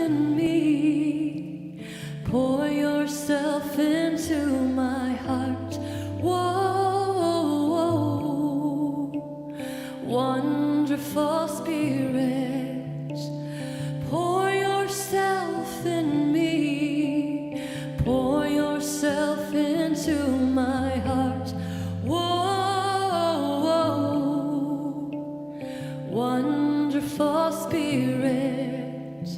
in me. Pour yourself into my heart. Whoa, wonderful Spirit. Pour yourself in me. Pour yourself into my heart. Whoa, wonderful Spirit.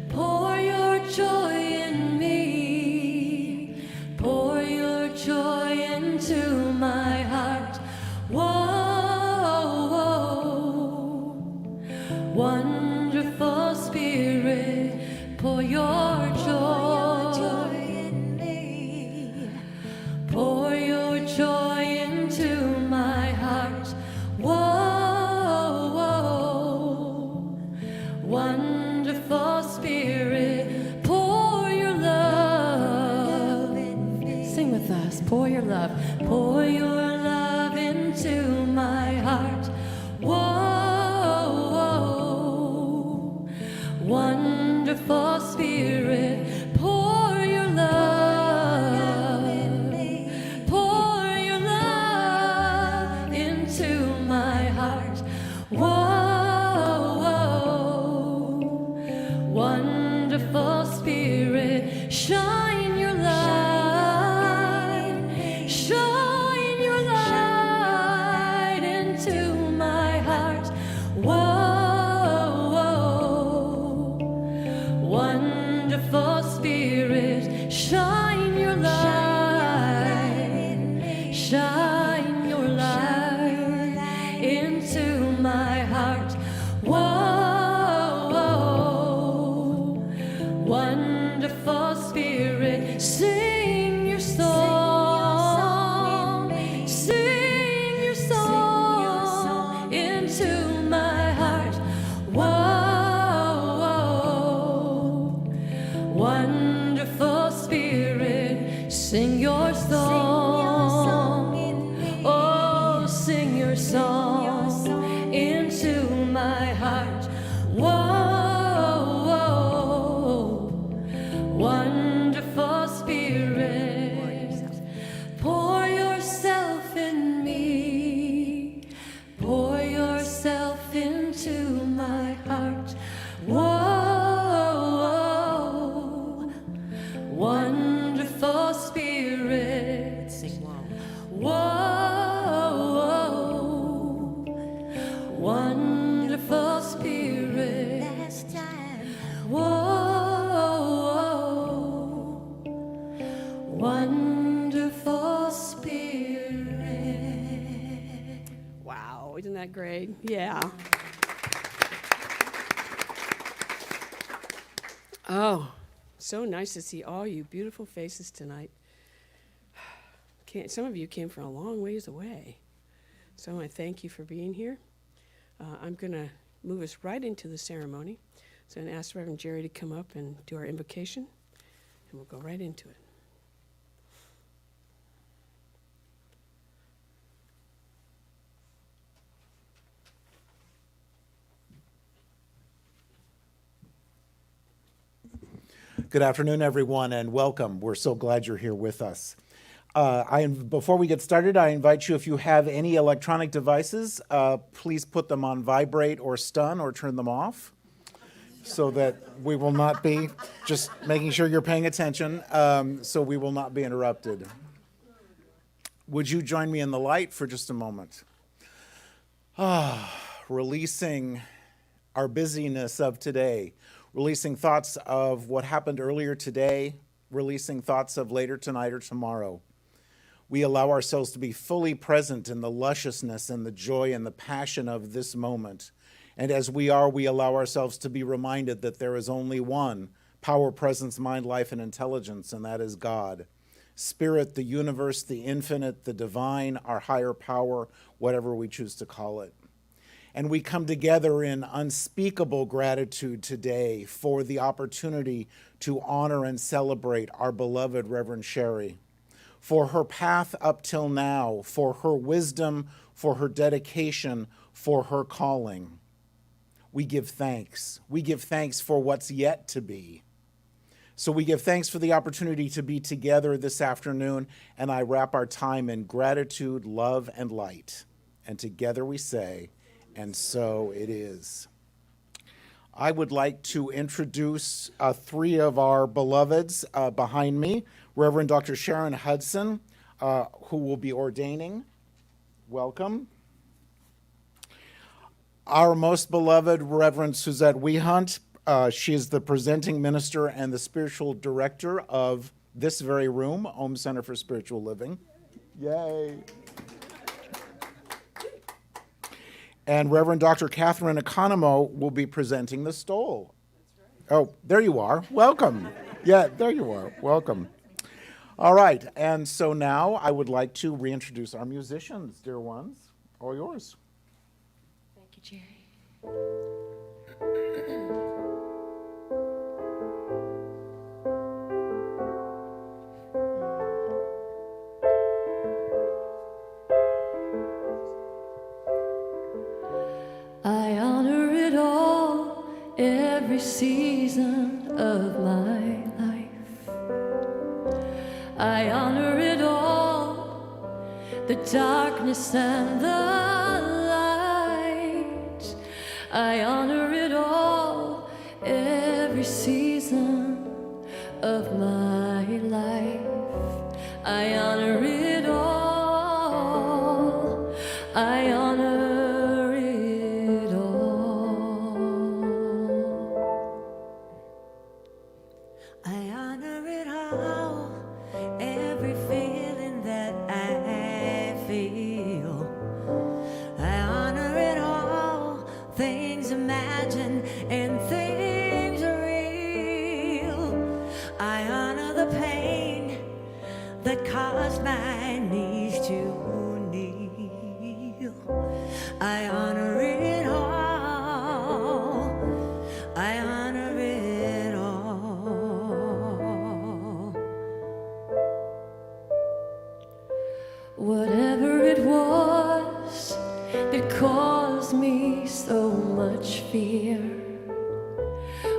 Pour your joy in me. Pour your joy into my heart. Whoa, wonderful Spirit. Pour your joy in me. Pour your joy into my heart. Whoa, wonderful Spirit. Pour your love. Sing with us. Pour your love. Pour your love into my heart. Whoa, wonderful Spirit. Pour your love. Pour your love into my heart. Whoa, wonderful Spirit. Shine your light. Shine your light into my heart. Whoa, wonderful Spirit. Shine your light. Shine your light into my heart. Whoa, wonderful Spirit. Sing your song. Sing your song into my heart. Whoa, wonderful Spirit. Sing your song. Oh, sing your song into my heart. Whoa, wonderful Spirit. Pour yourself in me. Pour yourself into my heart. Whoa, wonderful Spirit. Sing low. Whoa, wonderful Spirit. Last time. Whoa, wonderful Spirit. Wow, isn't that great? Yeah. Oh, so nice to see all you beautiful faces tonight. Some of you came from a long ways away. So I thank you for being here. I'm going to move us right into the ceremony. So I'm going to ask Reverend Jerry to come up and do our invocation, and we'll go right into it. Good afternoon, everyone, and welcome. We're so glad you're here with us. Before we get started, I invite you, if you have any electronic devices, please put them on vibrate or stun or turn them off so that we will not be, just making sure you're paying attention, so we will not be interrupted. Would you join me in the light for just a moment? Releasing our busyness of today, releasing thoughts of what happened earlier today, releasing thoughts of later tonight or tomorrow. We allow ourselves to be fully present in the lusciousness and the joy and the passion of this moment. And as we are, we allow ourselves to be reminded that there is only one power, presence, mind, life, and intelligence, and that is God. Spirit, the universe, the infinite, the divine, our higher power, whatever we choose to call it. And we come together in unspeakable gratitude today for the opportunity to honor and celebrate our beloved Reverend Shari, for her path up till now, for her wisdom, for her dedication, for her calling. we give thanks. We give thanks for what's yet to be. So we give thanks for the opportunity to be together this afternoon, and I wrap our time in gratitude, love, and light. And together we say, and so it is. I would like to introduce three of our beloveds behind me. Reverend Dr. Sharon Hudson, who will be ordaining. Welcome. Our most beloved Reverend Suzette Wehunt. She is the presenting minister and the spiritual director of this very room, Ohm Center for Spiritual Living. Yay. And Reverend Dr. Catherine Economo will be presenting the stole. Oh, there you are. Welcome. Yeah, there you are. Welcome. All right, and so now I would like to reintroduce our musicians, dear ones. All yours. Thank you, Jerry. I honor it all, every season of my life. I honor it all, the darkness and the light. I honor it all, every season of my life. I honor it all. I honor it all. I honor it all, every feeling that I feel. I honor it all, things imagined and things real. I honor the pain that caused my knees to kneel. I honor it all. I honor it all. Whatever it was that caused me so much fear,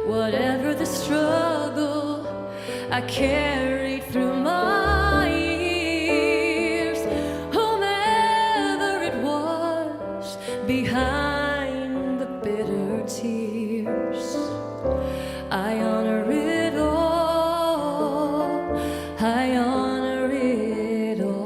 whatever the struggle I carried through my years, whomever it was behind the bitter tears, I honor it all. I honor it all.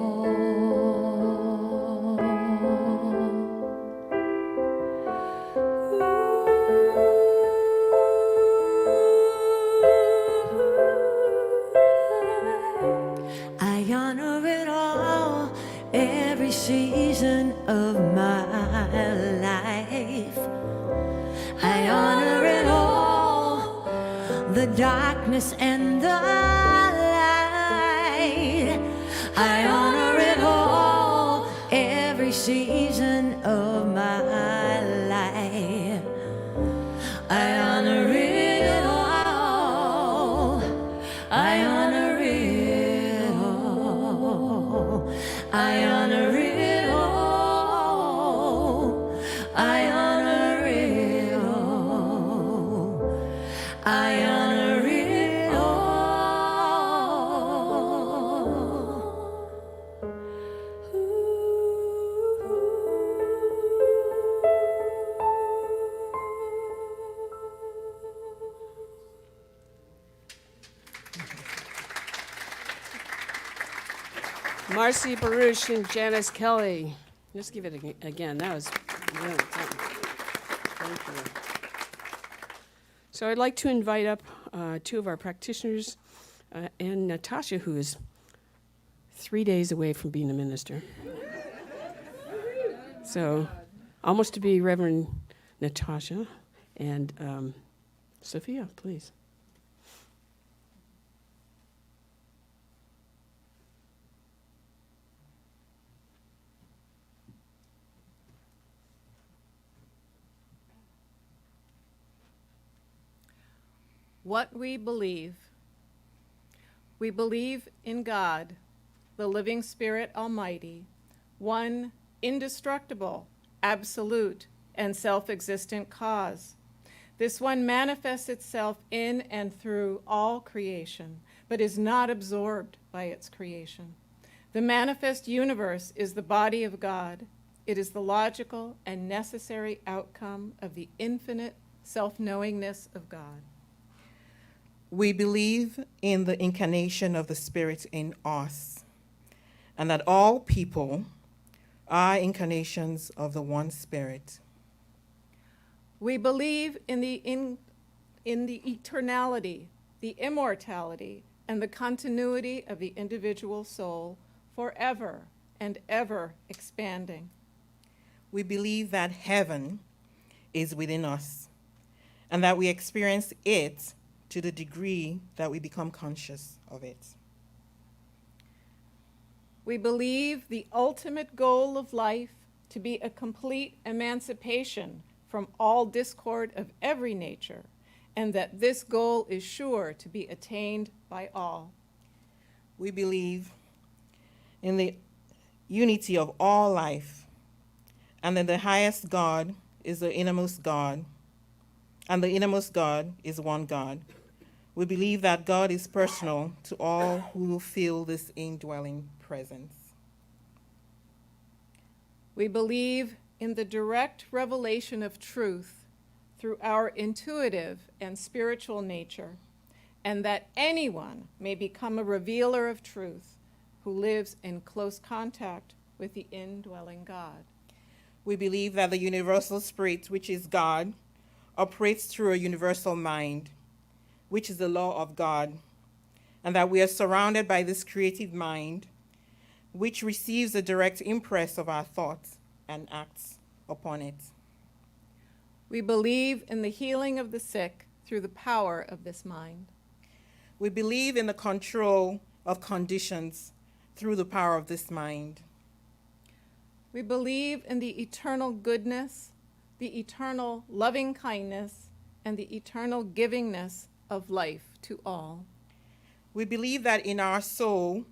I honor it all, every season of my life. I honor it all, the darkness and the light. I honor it all, every season of my life. I honor it all. I honor it all. I honor it all. I honor it all. I honor it all. Marcy Baruch and Janice Kelly. Just give it again. That was really something. Thank you. So I'd like to invite up two of our practitioners and Natasha, who is 3 days away from being a minister. So almost to be Reverend Natasha and Sophia, please. What we believe. We believe in God, the living Spirit Almighty, one indestructible, absolute, and self-existent cause. This one manifests itself in and through all creation, but is not absorbed by its creation. The manifest universe is the body of God. It is the logical and necessary outcome of the infinite self-knowingness of God. We believe in the incarnation of the Spirit in us, and that all people are incarnations of the one Spirit. We believe in the eternality, the immortality, and the continuity of the individual soul, forever and ever expanding. We believe that heaven is within us, and that we experience it to the degree that we become conscious of it. We believe the ultimate goal of life to be a complete emancipation from all discord of every nature, and that this goal is sure to be attained by all. We believe in the unity of all life, and that the highest God is the innermost God, and the innermost God is one God. We believe that God is personal to all who feel this indwelling presence. We believe in the direct revelation of truth through our intuitive and spiritual nature, and that anyone may become a revealer of truth who lives in close contact with the indwelling God. We believe that the universal spirit, which is God, operates through a universal mind, which is the law of God, and that we are surrounded by this creative mind, which receives a direct impress of our thoughts and acts upon it. We believe in the healing of the sick through the power of this mind. We believe in the control of conditions through the power of this mind. We believe in the eternal goodness, the eternal loving kindness, and the eternal givingness of life to all. We believe that in our soul,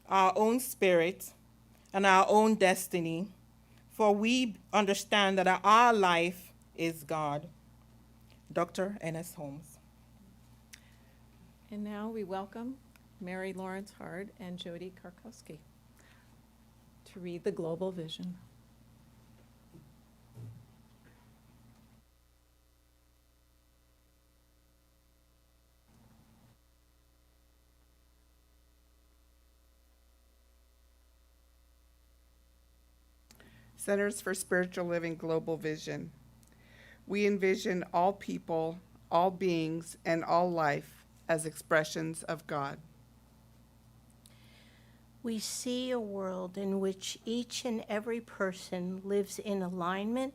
our own spirit, and our own destiny, for we understand that our life is God. Dr. N.S. Holmes. And now we welcome Mary Lawrence Hard and Jody Karkowski to read the global vision. Centers for Spiritual Living Global Vision. We envision all people, all beings, and all life as expressions of God. We see a world in which each and every person lives in alignment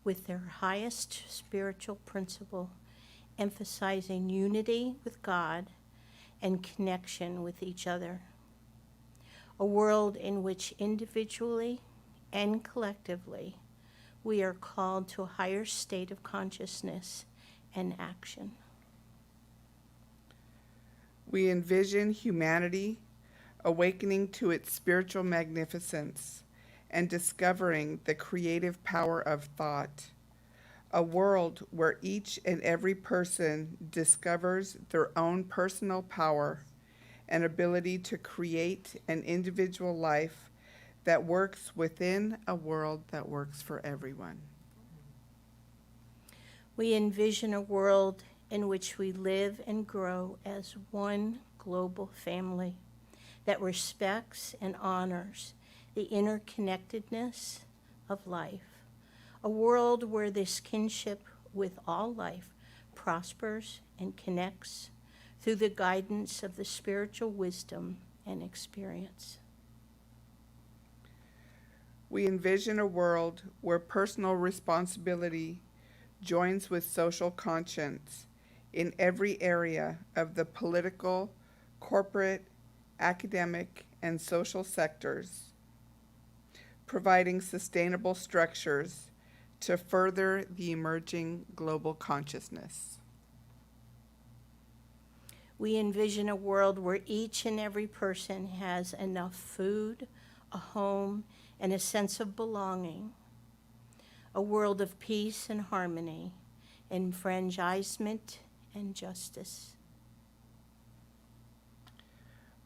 with their highest spiritual principle, emphasizing unity with God and connection with each other. A world in which individually and collectively we are called to a higher state of consciousness and action. We envision humanity awakening to its spiritual magnificence and discovering the creative power of thought. A world where each and every person discovers their own personal power and ability to create an individual life that works within a world that works for everyone. We envision a world in which we live and grow as one global family that respects and honors the interconnectedness of life. A world where this kinship with all life prospers and connects through the guidance of the spiritual wisdom and experience. We envision a world where personal responsibility joins with social conscience in every area of the political, corporate, academic, and social sectors, providing sustainable structures to further the emerging global consciousness. We envision a world where each and every person has enough food, a home, and a sense of belonging. a world of peace and harmony, enfranchisement and justice.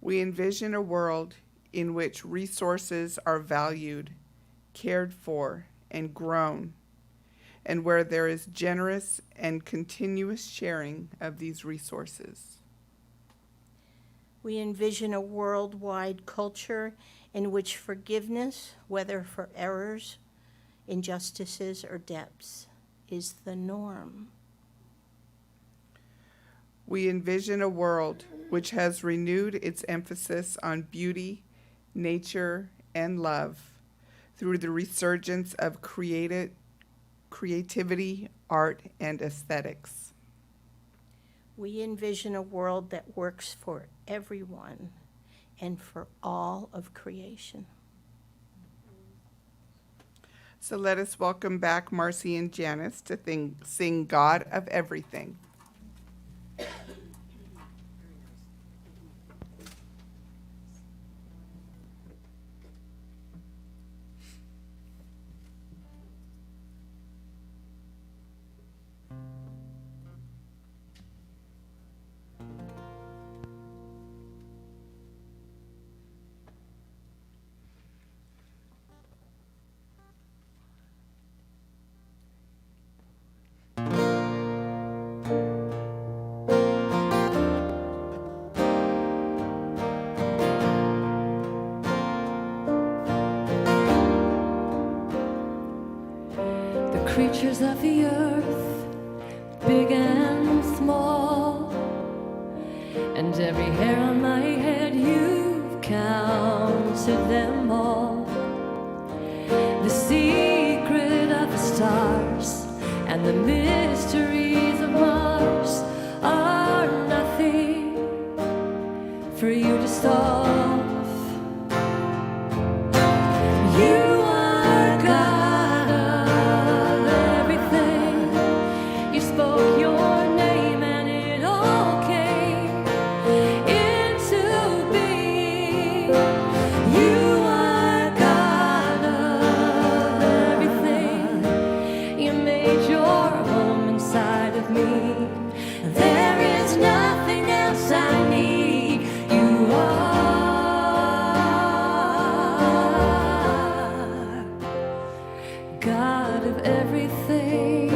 We envision a world in which resources are valued, cared for, and grown, and where there is generous and continuous sharing of these resources. We envision a worldwide culture in which forgiveness, whether for errors, injustices, or debts, is the norm. We envision a world which has renewed its emphasis on beauty, nature, and love through the resurgence of creativity, art, and aesthetics. We envision a world that works for everyone and for all of creation. So let us welcome back Marcy and Janice to sing God of Everything. Creatures of the earth, big and small, and every hair on my head, you've counted them all. The secret of the stars and the mysteries of Mars are nothing for you to solve. You are God of everything. You spoke your name and it all came into being. You are God of everything. You made your home inside of me. There is nothing else I need. You are God of everything.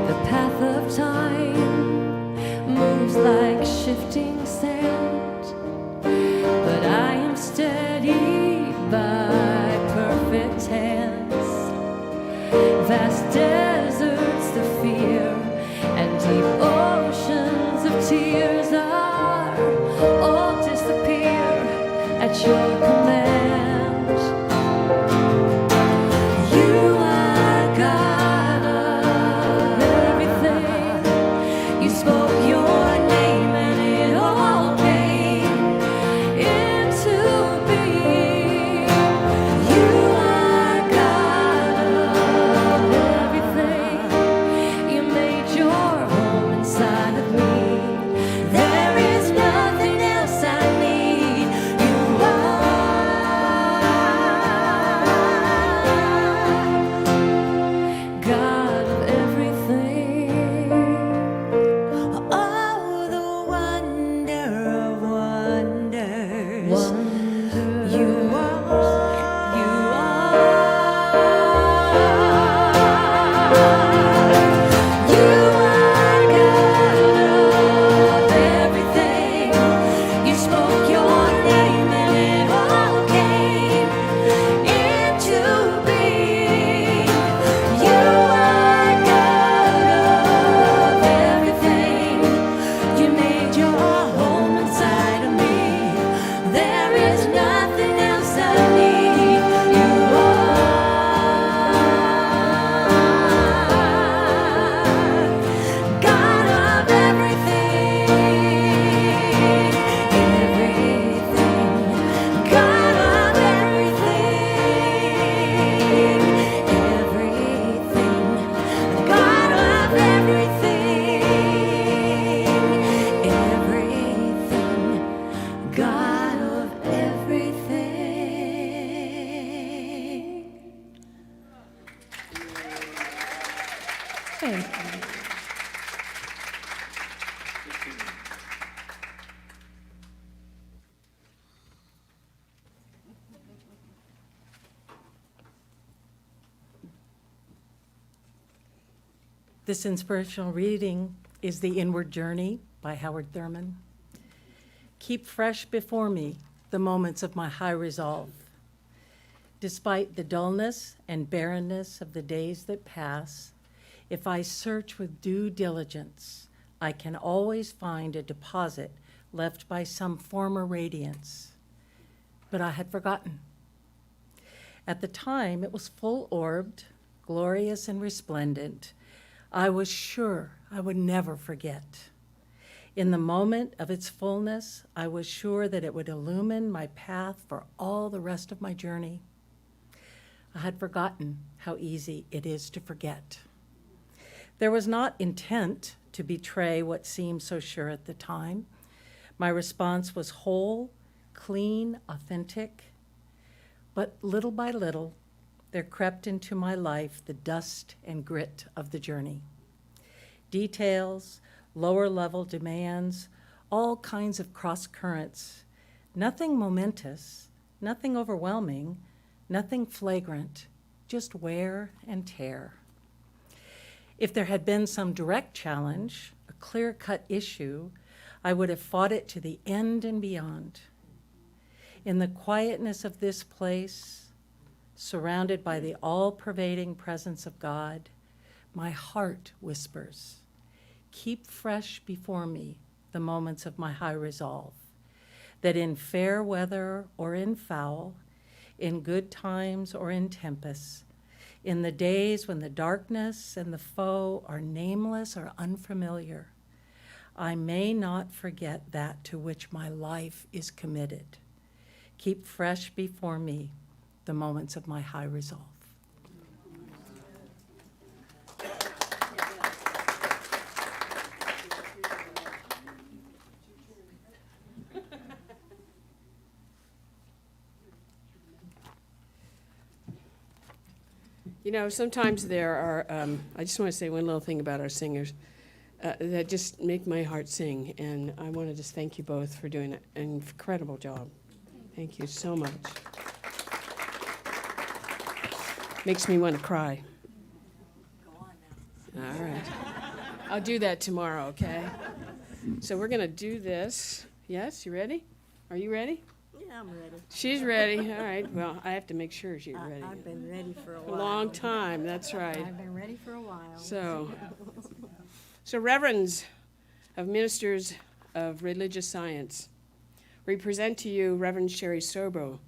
The path of time moves like shifting sand, but I am steady by perfect hands. Vast deserts the fear and deep oceans of tears are all disappear at your command. You are God of everything. You spoke your name and it all came into being. You are God of everything. You made your home inside of me. There Thank you. This inspirational reading is The Inward Journey by Howard Thurman. Keep fresh before me the moments of my high resolve. Despite the dullness and barrenness of the days that pass, if I search with due diligence, I can always find a deposit left by some former radiance. But I had forgotten. At the time, it was full-orbed, glorious and resplendent. I was sure I would never forget. In the moment of its fullness, I was sure that it would illumine my path for all the rest of my journey. I had forgotten how easy it is to forget. There was not intent to betray what seemed so sure at the time. My response was whole, clean, authentic. But little by little, there crept into my life the dust and grit of the journey. Details, lower-level demands, all kinds of cross-currents. Nothing momentous, nothing overwhelming, nothing flagrant, just wear and tear. If there had been some direct challenge, a clear-cut issue, I would have fought it to the end and beyond. In the quietness of this place, surrounded by the all-pervading presence of God, my heart whispers, keep fresh before me the moments of my high resolve, that in fair weather or in foul, in good times or in tempests, in the days when the darkness and the foe are nameless or unfamiliar, I may not forget that to which my life is committed. Keep fresh before me the moments of my high resolve. You know, sometimes there are, I just want to say one little thing about our singers that just make my heart sing. And I want to just thank you both for doing an incredible job. Thank you so much. Makes me want to cry. All right. I'll do that tomorrow, okay? So we're going to do this. Yes, you ready? Are you ready? Yeah, I'm ready. She's ready. All right. Well, I have to make sure she's ready. I've been ready for a A while. long time, that's right. I've been ready for a while. So reverends of ministers of religious science, we present to you Reverend Shari Sorbo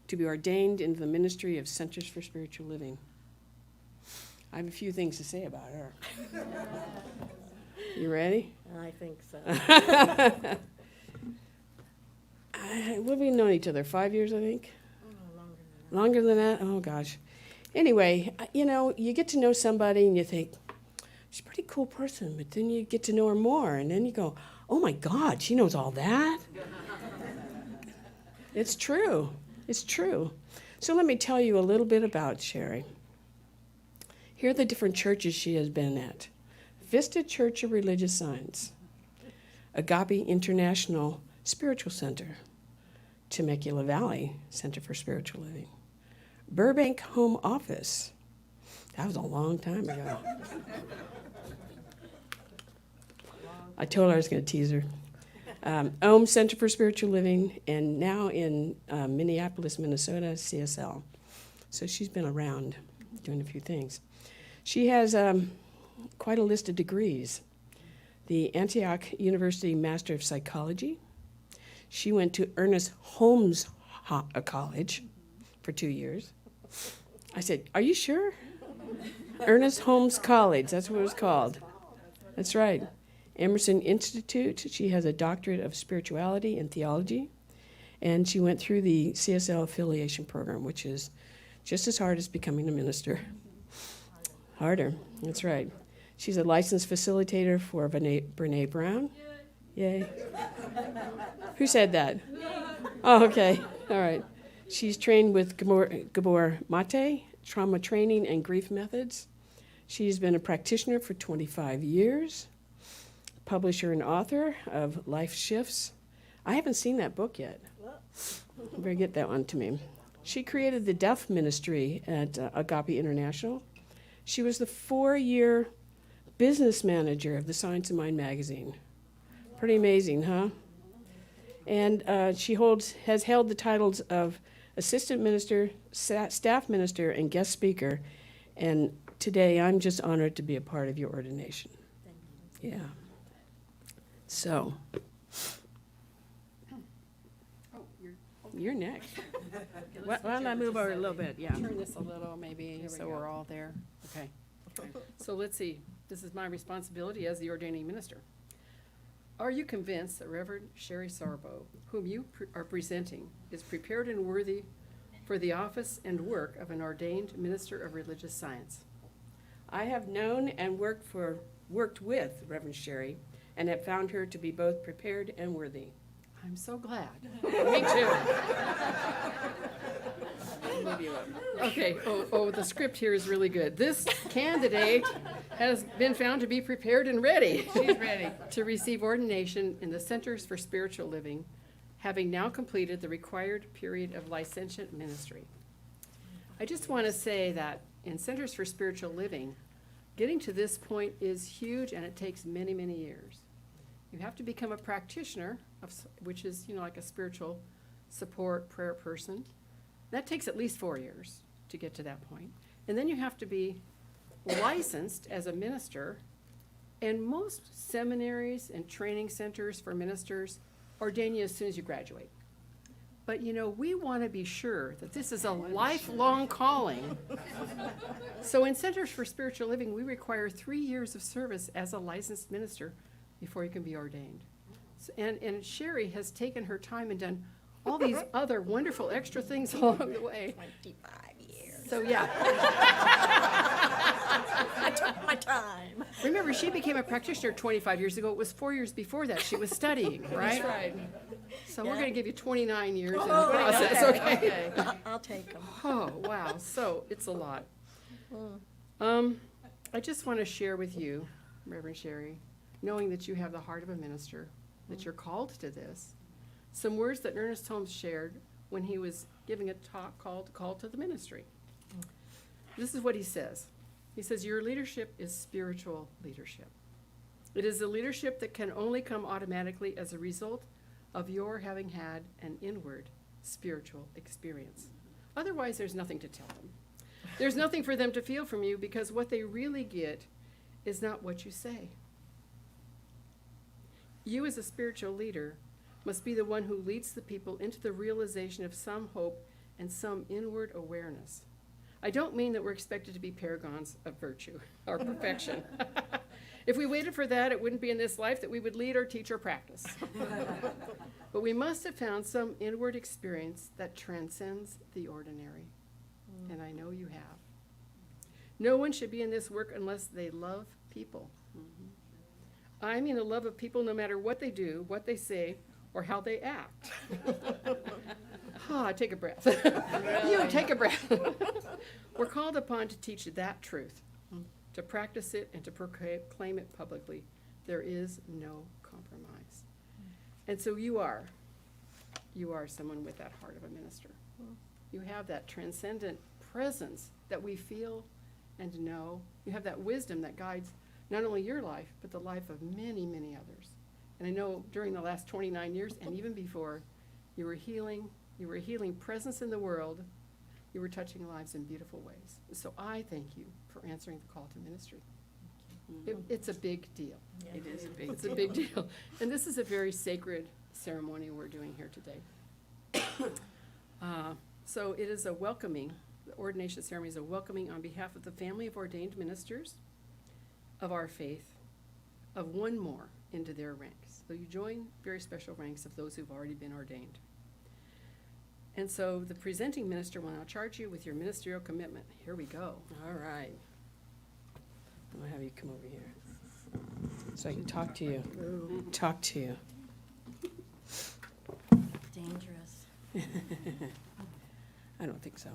to be ordained into the ministry of Centers for Spiritual Living. I have a few things to say about her. You ready? I think so. We've known each other 5 years, I think. Longer than that? Oh, gosh. Anyway, you know, you get to know somebody and you think, she's a pretty cool person, but then you get to know her more, and then you go, oh, my God, she knows all that? It's true. It's true. So let me tell you a little bit about Shari. Here are the different churches she has been at. Vista Church of Religious Science, Agape International Spiritual Center, Temecula Valley Center for Spiritual Living, Burbank Home Office. That was a long time ago. I told her I was going to tease her. Ohm Center for Spiritual Living, and now in Minneapolis, Minnesota, CSL. So she's been around doing a few things. She has quite a list of degrees. The Antioch University Master of Psychology. She went to Ernest Holmes College for 2 years. I said, are you sure? Ernest Holmes College, that's what it was called. That's right. Emerson Institute, she has a doctorate of spirituality and theology. And she went through the CSL affiliation program, which is just as hard as becoming a minister. Harder, that's right. She's a licensed facilitator for Brene Brown. Yay. Who said that? Oh, okay. All right. She's trained with Gabor Mate, trauma training and grief methods. She's been a practitioner for 25 years, publisher and author of Life Shifts. I haven't seen that book yet. You better get that one to me. She created the deaf ministry at Agape International. She was the 4-year business manager of the Science of Mind magazine. Pretty amazing, huh? And she has held the titles of assistant minister, staff minister, and guest speaker. And today, I'm just honored to be a part of your ordination. Yeah. So, you're next. Why don't I move over a little bit? Yeah. Turn this a little, maybe, so we're all there. Okay. So let's see. This is my responsibility as the ordaining minister. Are you convinced that Reverend Shari Sorbo, whom you are presenting, is prepared and worthy for the office and work of an ordained minister of religious science? I have known and worked with Reverend Shari and have found her to be both prepared and worthy. I'm so glad. Me too. Okay, the script here is really good. This candidate has been found to be prepared and ready. She's ready. To receive ordination in the Centers for Spiritual Living, having now completed the required period of licentiate ministry. I just want to say that in Centers for Spiritual Living, getting to this point is huge, and it takes many, many years. You have to become a practitioner, which is, like a spiritual support prayer person. That takes at least 4 years to get to that point. And then you have to be licensed as a minister, and most seminaries and training centers for ministers ordain you as soon as you graduate. But we want to be sure that this is a lifelong calling. So in Centers for Spiritual Living, we require 3 years of service as a licensed minister before you can be ordained. And Shari has taken her time and done all these other wonderful extra things along the way. 25 years. So yeah. I took my time. Remember, she became a practitioner 25 years ago. It was 4 years before that. She was studying, right? That's right. So we're going to give you 29 years in the Oh, process, okay? I'll take them. Oh, wow. So it's a lot. I just want to share with you, Reverend Shari, knowing that you have the heart of a minister, that you're called to this, some words that Ernest Holmes shared when he was giving a talk called Call to the Ministry. This is what he says. He says, your leadership is spiritual leadership. It is a leadership that can only come automatically as a result of your having had an inward spiritual experience. Otherwise, there's nothing to tell them. There's nothing for them to feel from you, because what they really get is not what you say. You as a spiritual leader must be the one who leads the people into the realization of some hope and some inward awareness. I don't mean that we're expected to be paragons of virtue or perfection. If we waited for that, it wouldn't be in this life that we would lead or teach or practice. But we must have found some inward experience that transcends the ordinary. And I know you have. No one should be in this work unless they love people. I mean a love of people no matter what they do, what they say, or how they act. Take a breath. You take a breath. We're called upon to teach that truth, to practice it, and to proclaim it publicly. There is no compromise. And so you are someone with that heart of a minister. You have that transcendent presence that we feel and know. You have that wisdom that guides not only your life, but the life of many, many others. And I know during the last 29 years, and even before, you were healing presence in the world. You were touching lives in beautiful ways. So I thank you for answering the call to ministry. It's a big deal. It is a big It's a big deal. And this is a very sacred ceremony we're doing here today. So it is a welcoming, the ordination ceremony is a welcoming on behalf of the family of ordained ministers of our faith, of one more into their ranks. So you join very special ranks of those who've already been ordained. And so the presenting minister will now charge you with your ministerial commitment. Here we go. All right. I'm going to have you come over here so I can talk to you. Talk to you. Dangerous. I don't think so.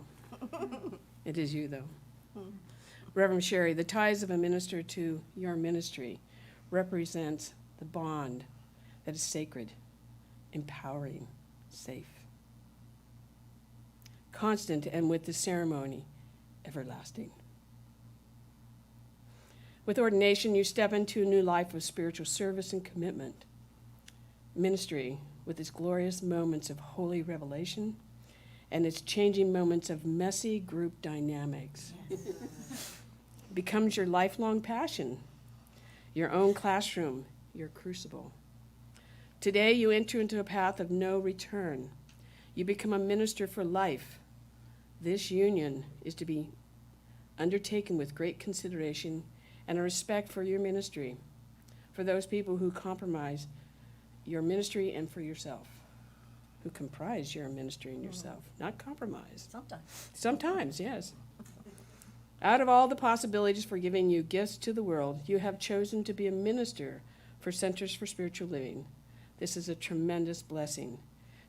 It is you, though. Reverend Shari, the ties of a minister to your ministry represents the bond that is sacred, empowering, safe, constant, and with the ceremony, everlasting. With ordination, you step into a new life of spiritual service and commitment. Ministry, with its glorious moments of holy revelation and its changing moments of messy group dynamics, becomes your lifelong passion, your own classroom, your crucible. Today, you enter into a path of no return. You become a minister for life. This union is to be undertaken with great consideration and a respect for your ministry, for those people who compromise your ministry and for yourself, who comprise your ministry and yourself, not compromise. Sometimes. Sometimes, yes. Out of all the possibilities for giving you gifts to the world, you have chosen to be a minister for Centers for Spiritual Living. This is a tremendous blessing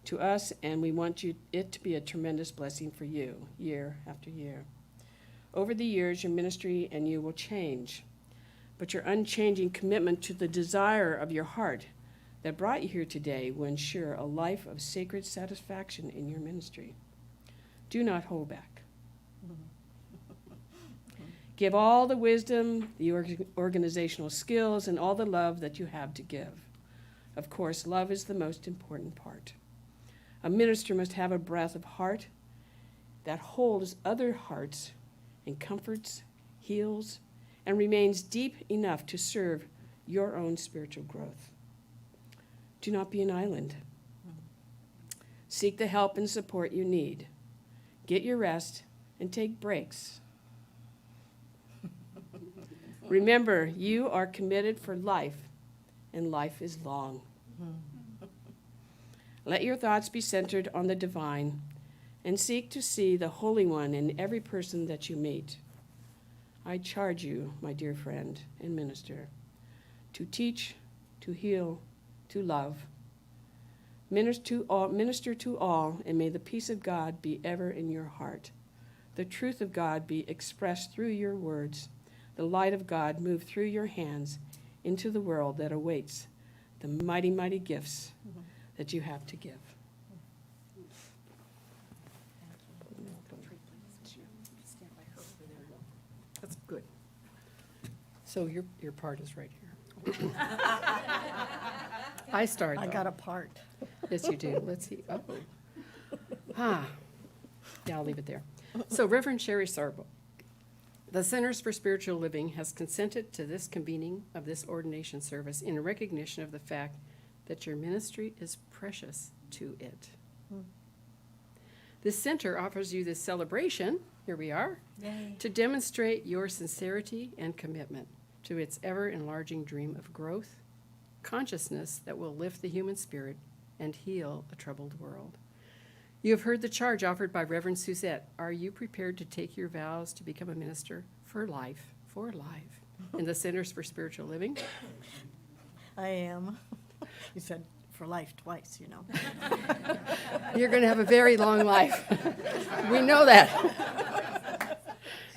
to us, and we want it to be a tremendous blessing for you, year after year. Over the years, your ministry and you will change, but your unchanging commitment to the desire of your heart that brought you here today will ensure a life of sacred satisfaction in your ministry. Do not hold back. Give all the wisdom, the organizational skills, and all the love that you have to give. Of course, love is the most important part. A minister must have a breath of heart that holds other hearts and comforts, heals, and remains deep enough to serve your own spiritual growth. Do not be an island. Seek the help and support you need. Get your rest and take breaks. Remember, you are committed for life, and life is long. Let your thoughts be centered on the divine, and seek to see the Holy One in every person that you meet. I charge you, my dear friend and minister, to teach, to heal, to love. Minister to all, and may the peace of God be ever in your heart. The truth of God be expressed through your words. The light of God move through your hands into the world that awaits the mighty, mighty gifts that you have to give. That's good. So your part is right here. I started. I got a part. Yes, you do. Let's see. Oh. Yeah, I'll leave it there. So, Reverend Shari Sorbo, the Centers for Spiritual Living has consented to this convening of this ordination service in recognition of the fact that your ministry is precious to it. This center offers you this celebration, here we are, Yay. to demonstrate your sincerity and commitment to its ever-enlarging dream of growth, consciousness that will lift the human spirit and heal a troubled world. You have heard the charge offered by Reverend Suzette. Are you prepared to take your vows to become a minister for life, in the Centers for Spiritual Living? I am. You said for life twice, you know. You're going to have a very long life. We know that.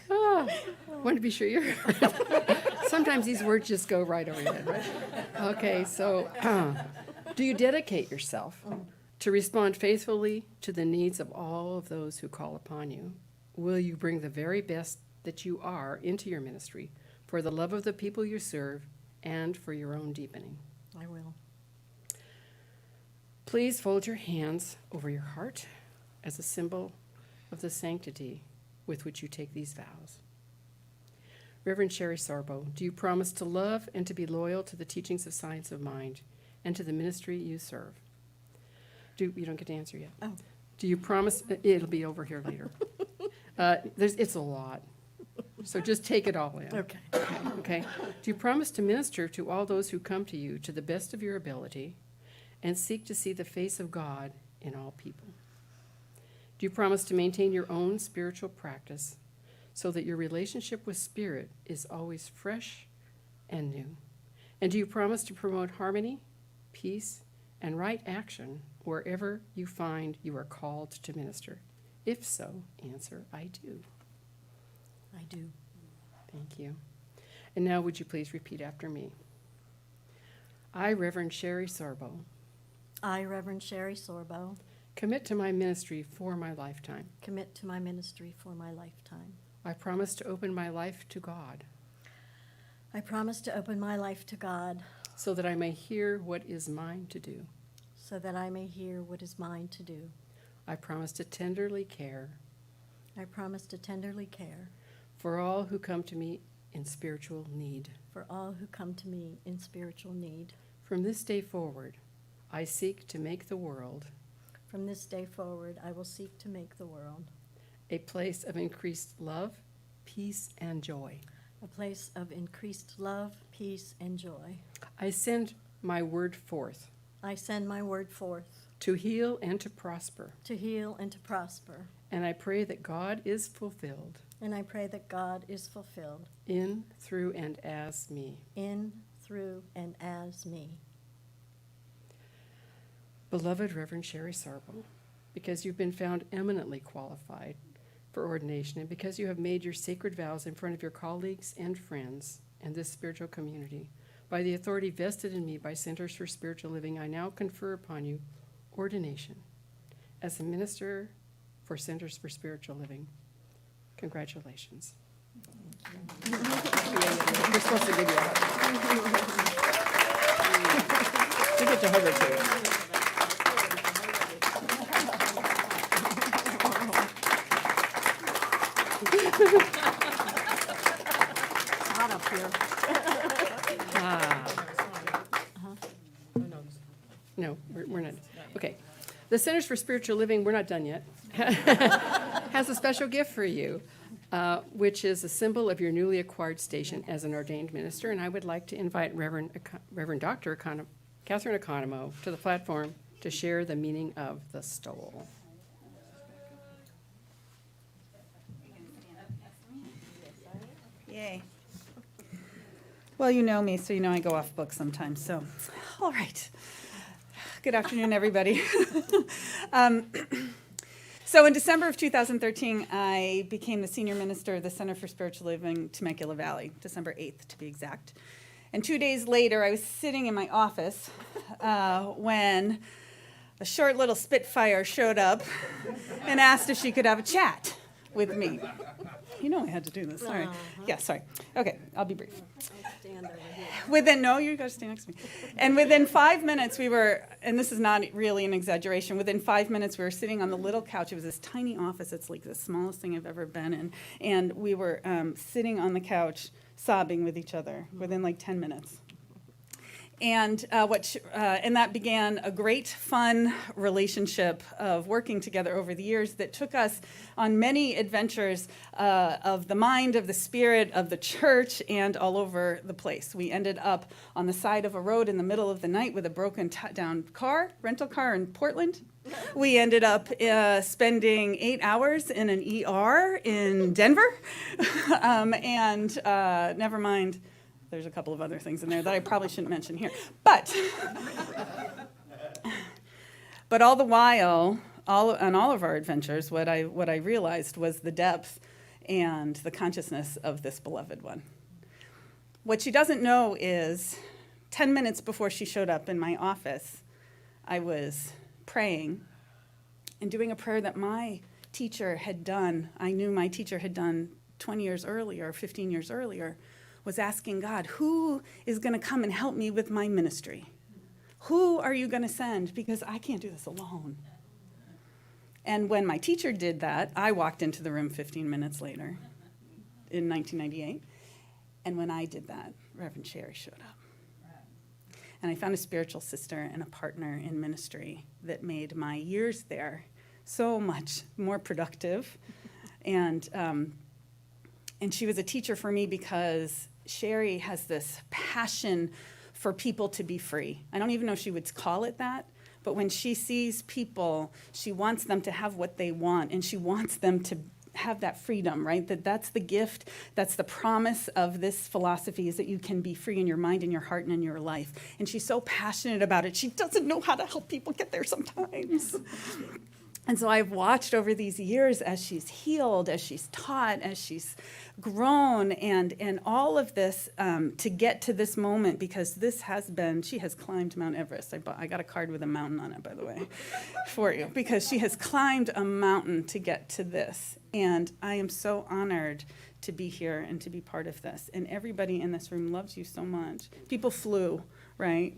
Oh, want to be sure you're. Sometimes these words just go right over your head, right? Okay, so do you dedicate yourself to respond faithfully to the needs of all of those who call upon you? Will you bring the very best that you are into your ministry for the love of the people you serve and for your own deepening? I will. Please fold your hands over your heart as a symbol of the sanctity with which you take these vows. Reverend Shari Sorbo, do you promise to love and to be loyal to the teachings of Science of Mind and to the ministry you serve? You don't get to answer yet. Oh. Do you promise? It'll be over here later. It's a lot, so just take it all in. Okay. Okay. Do you promise to minister to all those who come to you to the best of your ability and seek to see the face of God in all people? Do you promise to maintain your own spiritual practice so that your relationship with Spirit is always fresh and new? And do you promise to promote harmony, peace, and right action wherever you find you are called to minister? If so, answer, I do. I do. Thank you. And now would you please repeat after me? I, Reverend Shari Sorbo, I, Reverend Shari Sorbo, commit to my ministry for my lifetime. commit to my ministry for my lifetime. I promise to open my life to God I promise to open my life to God so that I may hear what is mine to do. so that I may hear what is mine to do. I promise to tenderly care I promise to tenderly care for all who come to me in spiritual need. for all who come to me in spiritual need. From this day forward, I seek to make the world From this day forward, I will seek to make the world a place of increased love, peace, and joy. a place of increased love, peace, and joy. I send my word forth I send my word forth to heal and to prosper, to heal and to prosper. and I pray that God is fulfilled And I pray that God is fulfilled in, through, and as me. in, through, and as me. Beloved Reverend Shari Sorbo, because you've been found eminently qualified for ordination, and because you have made your sacred vows in front of your colleagues and friends and this spiritual community, by the authority vested in me by Centers for Spiritual Living, I now confer upon you ordination as a minister for Centers for Spiritual Living. Congratulations. We're supposed to give you a hug. You get to hug her too. Hot up here. No, we're not. Okay. The Centers for Spiritual Living, we're not done yet, has a special gift for you, which is a symbol of your newly acquired station as an ordained minister. And I would like to invite Reverend Dr. Catherine Economo to the platform to share the meaning of the stole. Yay. Well, you know me, so you know I go off book sometimes, so, all right. Good afternoon, everybody. So in December of 2013, I became the senior minister of the Center for Spiritual Living, Temecula Valley, December 8th to be exact. And 2 days later, I was sitting in my office when a short little Spitfire showed up and asked if she could have a chat with me. You know I had to do this, sorry. Yeah, sorry. Okay, I'll be brief. Stand over here. No, you gotta stay next to me. And within 5 minutes, we were, and this is not really an exaggeration, within 5 minutes, we were sitting on the little couch. It was this tiny office. It's like the smallest thing I've ever been in. And we were sitting on the couch, sobbing with each other within like 10 minutes. And and that began a great, fun relationship of working together over the years that took us on many adventures of the mind, of the spirit, of the church, and all over the place. We ended up on the side of a road in the middle of the night with a broken down rental car in Portland. We ended up spending 8 hours in an ER in Denver. And never mind, there's a couple of other things in there that I probably shouldn't mention here. But all the while, on all of our adventures, what I realized was the depth and the consciousness of this beloved one. What she doesn't know is 10 minutes before she showed up in my office, I was praying and doing a prayer that my teacher had done. I knew my teacher had done 20 years earlier, 15 years earlier, was asking God, who is going to come and help me with my ministry? Who are you going to send? Because I can't do this alone. And when my teacher did that, I walked into the room 15 minutes later in 1998. And when I did that, Reverend Shari showed up. And I found a spiritual sister and a partner in ministry that made my years there so much more productive. And she was a teacher for me because Shari has this passion for people to be free. I don't even know if she would call it that, but when she sees people, she wants them to have what they want, and she wants them to have that freedom, right? That's the gift, that's the promise of this philosophy, is that you can be free in your mind and your heart and in your life. And she's so passionate about it, she doesn't know how to help people get there sometimes. And so I've watched over these years as she's healed, as she's taught, as she's grown, and all of this to get to this moment, because she has climbed Mount Everest. I got a card with a mountain on it, by the way, for you, because she has climbed a mountain to get to this. And I am so honored to be here and to be part of this. And everybody in this room loves you so much. People flew, right?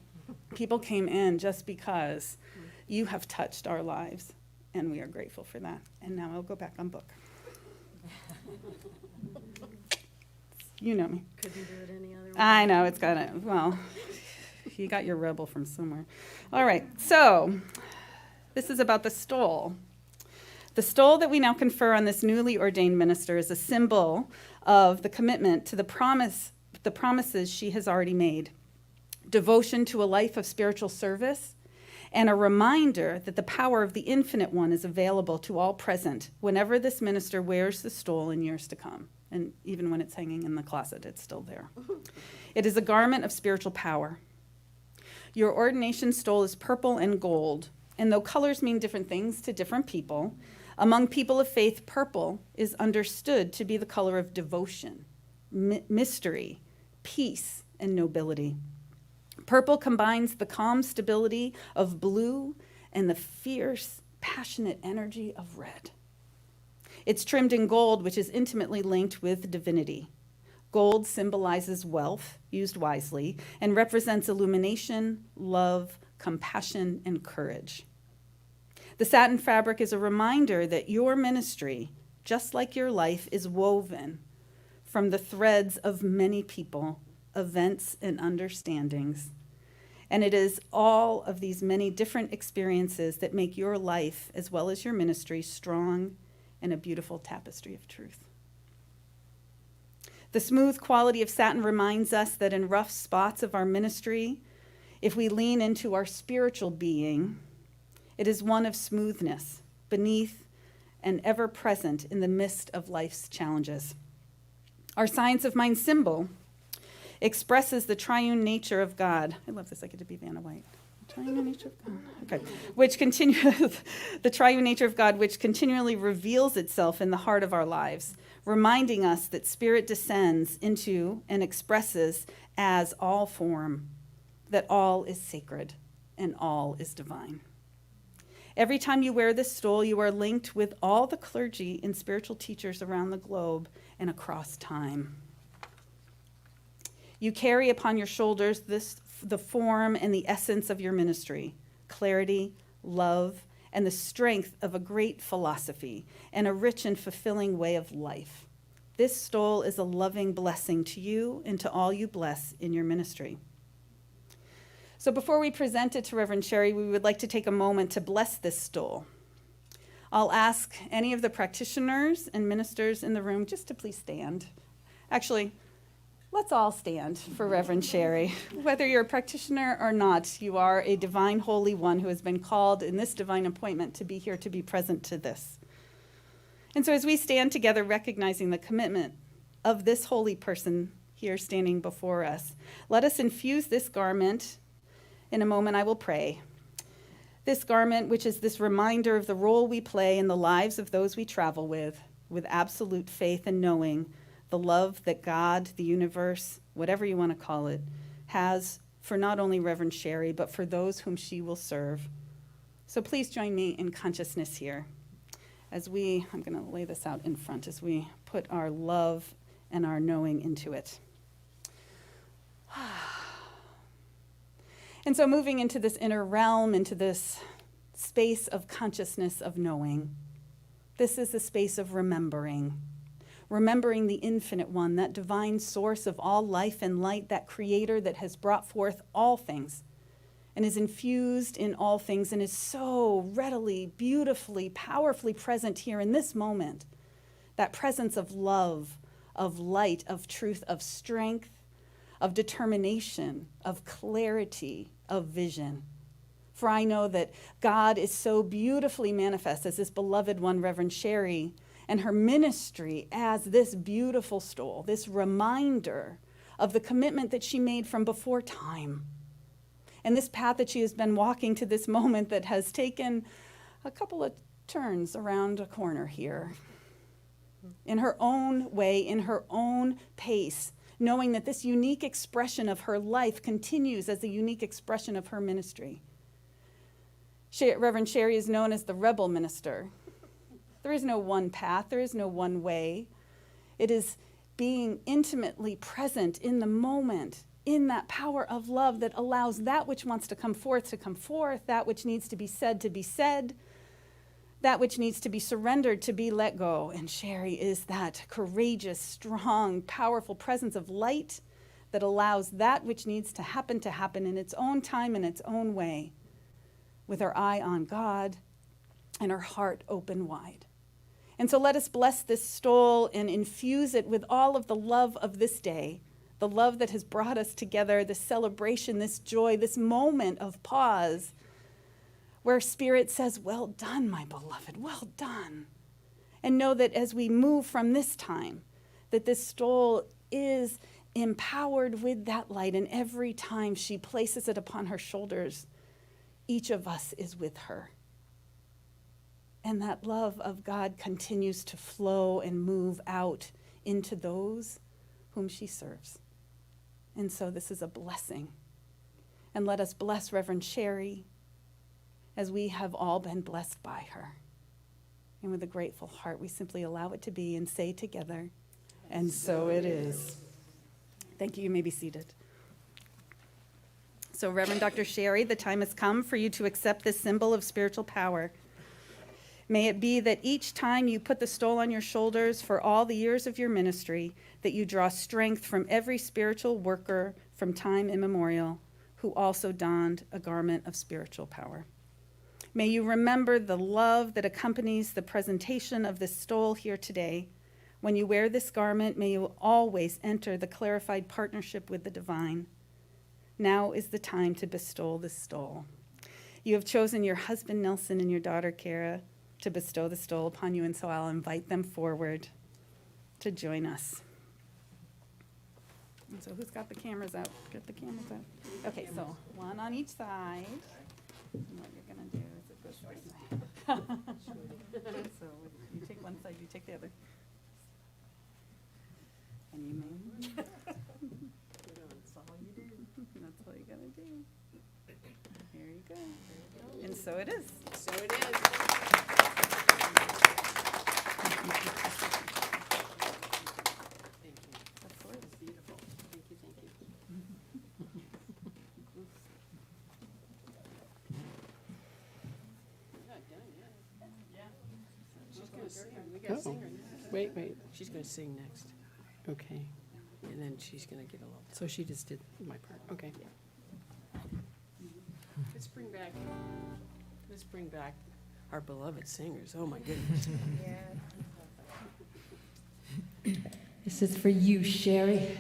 People came in just because you have touched our lives. And we are grateful for that. And now I'll go back on book. You know me. Couldn't do it any other way. I know, it's got it. Well, you got your rebel from somewhere. All right, so this is about the stole. The stole that we now confer on this newly ordained minister is a symbol of the commitment to the promises she has already made. Devotion to a life of spiritual service, and a reminder that the power of the Infinite One is available to all present whenever this minister wears the stole in years to come. And even when it's hanging in the closet, it's still there. It is a garment of spiritual power. Your ordination stole is purple and gold, and though colors mean different things to different people, among people of faith, purple is understood to be the color of devotion, mystery, peace, and nobility. Purple combines the calm stability of blue and the fierce, passionate energy of red. It's trimmed in gold, which is intimately linked with divinity. Gold symbolizes wealth, used wisely, and represents illumination, love, compassion, and courage. The satin fabric is a reminder that your ministry, just like your life, is woven from the threads of many people, events, and understandings. And it is all of these many different experiences that make your life, as well as your ministry, strong and a beautiful tapestry of truth. The smooth quality of satin reminds us that in rough spots of our ministry, if we lean into our spiritual being, it is one of smoothness, beneath and ever present in the midst of life's challenges. Our Science of Mind symbol expresses the triune nature of God. I love this, I get to be Vanna White. Triune nature of God. Okay. The triune nature of God, which continually reveals itself in the heart of our lives, reminding us that spirit descends into and expresses as all form, that all is sacred and all is divine. Every time you wear this stole, you are linked with all the clergy and spiritual teachers around the globe and across time. You carry upon your shoulders the form and the essence of your ministry, clarity, love, and the strength of a great philosophy and a rich and fulfilling way of life. This stole is a loving blessing to you and to all you bless in your ministry. So before we present it to Reverend Shari, we would like to take a moment to bless this stole. I'll ask any of the practitioners and ministers in the room just to please stand. Actually, let's all stand for Reverend Shari. Whether you're a practitioner or not, you are a divine holy one who has been called in this divine appointment to be here to be present to this. And so as we stand together recognizing the commitment of this holy person here standing before us, let us infuse this garment. In a moment I will pray. This garment, which is this reminder of the role we play in the lives of those we travel with absolute faith and knowing the love that God, the universe, whatever you want to call it, has for not only Reverend Shari, but for those whom she will serve. So please join me in consciousness here as I'm going to lay this out in front, as we put our love and our knowing into it. And so moving into this inner realm, into this space of consciousness of knowing, this is the space of remembering the Infinite One, that divine source of all life and light, that creator that has brought forth all things and is infused in all things and is so readily, beautifully, powerfully present here in this moment. That presence of love, of light, of truth, of strength, of determination, of clarity, of vision. For I know that God is so beautifully manifest as this beloved one, Reverend Shari, and her ministry as this beautiful stole, this reminder of the commitment that she made from before time. And this path that she has been walking to this moment that has taken a couple of turns around a corner here in her own way, in her own pace, knowing that this unique expression of her life continues as a unique expression of her ministry. Reverend Shari is known as the rebel minister. There is no one path, there is no one way. It is being intimately present in the moment, in that power of love that allows that which wants to come forth, that which needs to be said, that which needs to be surrendered to be let go. And Shari is that courageous, strong, powerful presence of light that allows that which needs to happen in its own time, in its own way, with her eye on God and her heart open wide. And so let us bless this stole and infuse it with all of the love of this day, the love that has brought us together, this celebration, this joy, this moment of pause, where Spirit says, well done, my beloved, well done. And know that as we move from this time, that this stole is empowered with that light, and every time she places it upon her shoulders, each of us is with her. And that love of God continues to flow and move out into those whom she serves. And so this is a blessing. And let us bless Reverend Shari as we have all been blessed by her. And with a grateful heart, we simply allow it to be and say together, and so it is. Thank you. You may be seated. So, Reverend Dr. Shari, the time has come for you to accept this symbol of spiritual power. May it be that each time you put the stole on your shoulders for all the years of your ministry, that you draw strength from every spiritual worker from time immemorial who also donned a garment of spiritual power. May you remember the love that accompanies the presentation of this stole here today. When you wear this garment, may you always enter the clarified partnership with the divine. Now is the time to bestow the stole. You have chosen your husband, Nelson, and your daughter, Kara, to bestow the stole upon you, and so I'll invite them forward to join us. And so who's got the cameras out? Get the cameras out. Okay, so one on each side. And what you're going to do is it goes this way. So you take one side, you take the other. And you may. That's all you do. That's all you got to do. Here you go. And so it is. So it is. That's sort of Beautiful. Thank you, thank you. We're not done yet. She's gonna sing. We got a singer next. Wait. She's going to sing next. Okay. And then she's going to get a little. So she just did my part. Okay. Let's bring back Our beloved singers. Oh, my goodness. This is for you, Shari.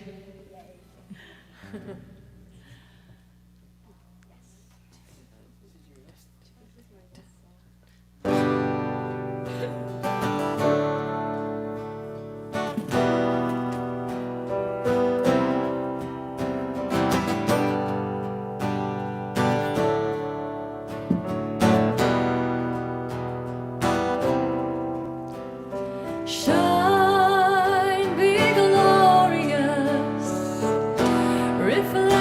Shine, be glorious, reflect